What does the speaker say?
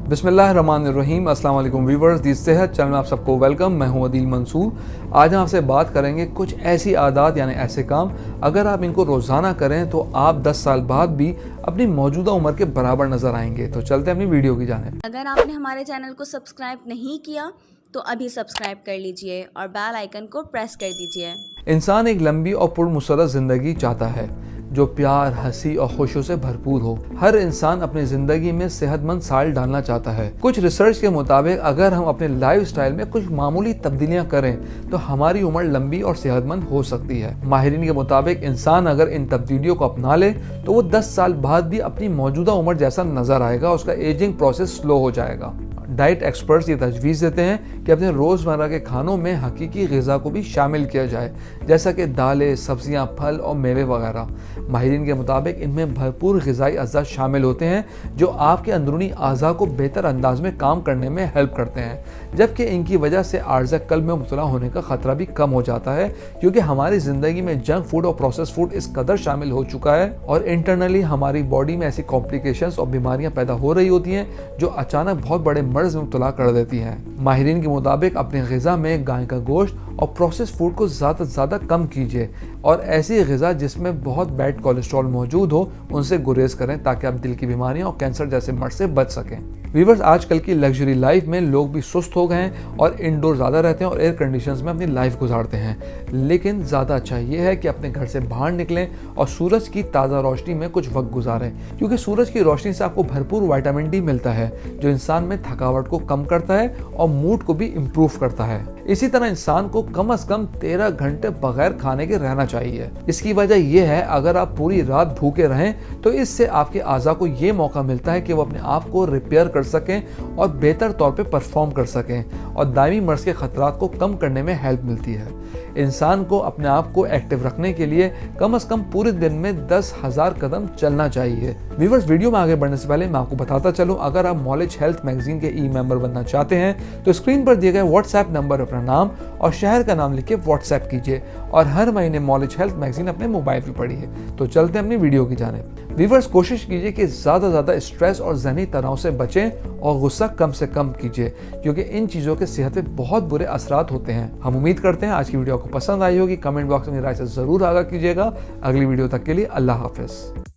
बिस्मिल्लाहिर्रहमानिर्रहीम। अस्सलाम वालेकुम व्यूवर्स, दी सेहत चैनल में आप सबको वेलकम। मैं हूं अदील मंसूर। आज हम आपसे बात करेंगे कुछ ऐसी आदत यानी ऐसे काम अगर आप इनको रोज़ाना करें तो आप 10 साल बाद भी अपनी मौजूदा उम्र के बराबर नज़र आएंगे। तो चलते हैं अपनी वीडियो की जानिब। अगर आपने हमारे चैनल को सब्सक्राइब नहीं किया तो अभी सब्सक्राइब कर लीजिए और बेल आइकन को प्रेस कर दीजिए। इंसान एक लंबी और पुरमसरत ज़िंदगी चाहता है जो प्यार, हंसी और खुशियों से भरपूर हो। हर इंसान अपनी ज़िंदगी में सेहतमंद साल डालना चाहता है। कुछ रिसर्च के मुताबिक अगर हम अपने लाइफस्टाइल में कुछ मामूली तब्दीलियां करें तो हमारी उम्र लंबी और सेहतमंद हो सकती है। माहिरीन के मुताबिक इंसान अगर इन तब्दीलियों को अपना ले तो वो 10 साल बाद भी अपनी मौजूदा उम्र जैसा नजर आएगा। उसका एजिंग प्रोसेस स्लो हो जाएगा। डाइट एक्सपर्ट्स ये तजवीज़ देते हैं कि अपने रोज़मर्रा के खानों में हकीकी ग़िज़ा को भी शामिल किया जाए, जैसा कि दालें, सब्जियां, फल और मेवे वगैरह। माहिरीन के मुताबिक इनमें भरपूर ग़िज़ाई अज़्ज़ा शामिल होते हैं जो आपके अंदरूनी आज़ा को बेहतर अंदाज में काम करने में हेल्प करते हैं, जबकि इनकी वजह से आर्ज़ा कल्ब में मुब्तला होने का ख़तरा भी कम हो जाता है, क्योंकि हमारी ज़िंदगी में जंक फूड और प्रोसेस फूड इस कदर शामिल हो चुका है और इंटरनली हमारी बॉडी में ऐसी कॉम्प्लिकेशंस और बीमारियां पैदा हो रही होती हैं जो अचानक बहुत बड़े मर्ज में मुब्तला कर देती हैं। माहिरीन के मुताबिक अपनी ग़िज़ा में गाय का गोश्त और प्रोसेस फूड को ज़्यादा से ज़्यादा कम कीजिए और ऐसी ग़िज़ा जिसमें बहुत बैड कोलेस्ट्रॉल मौजूद हो उनसे गुरेज करें ताकि आप दिल की बीमारियां और कैंसर जैसे मर्ज से बच सकें। व्यूअर्स, आजकल की लग्जरी लाइफ में लोग भी सुस्त हो गए हैं और इंडोर ज़्यादा रहते हैं और एयर कंडीशंस में अपनी लाइफ गुजारते हैं, लेकिन ज़्यादा अच्छा ये है कि अपने घर से बाहर निकलें और सूरज की ताज़ा रोशनी में कुछ वक्त गुजारें, क्योंकि सूरज की रोशनी से आपको भरपूर विटामिन डी मिलता है जो इंसान में थकावट को कम करता है और मूड को भी इम्प्रूव करता है। इसी तरह इंसान को कम से कम 13 घंटे बगैर खाने के रहना चाहिए। इसकी वजह यह है अगर आप पूरी रात भूखे रहें तो इससे आपके आज़ा को ये मौका मिलता है कि वो अपने आप को रिपेयर कर सकें और बेहतर तौर पे परफॉर्म कर सकें और दायमी मर्ज के खतरात को कम करने में हेल्प मिलती है। इंसान को अपने आप को एक्टिव रखने के लिए कम से कम पूरे दिन में 10,000 कदम चलना चाहिए। व्यूअर्स, वीडियो में आगे बढ़ने से पहले मैं आपको बताता चलूं, अगर आप नॉलेज हेल्थ मैगजीन के ई मेंबर बनना चाहते हैं तो स्क्रीन पर दिए गए व्हाट्सएप नंबर अपना नाम और शहर का नाम लिख के व्हाट्सएप कीजिए और हर महीने नॉलेज हेल्थ मैगजीन अपने मोबाइल पर पढ़िए। तो चलते हैं अपनी वीडियो की जानिब। व्यूअर्स, कोशिश कीजिए कि ज़्यादा से ज़्यादा स्ट्रेस और ज़हनी तनाव से बचें और गुस्सा कम से कम कीजिए, क्योंकि इन चीज़ों के सेहत पे बहुत बुरे असरात होते हैं। हम उम्मीद करते हैं आज की वीडियो आपको पसंद आई होगी। कमेंट बॉक्स में राय से ज़रूर आगाह कीजिएगा। अगली वीडियो तक के लिए अल्लाह हाफिज़।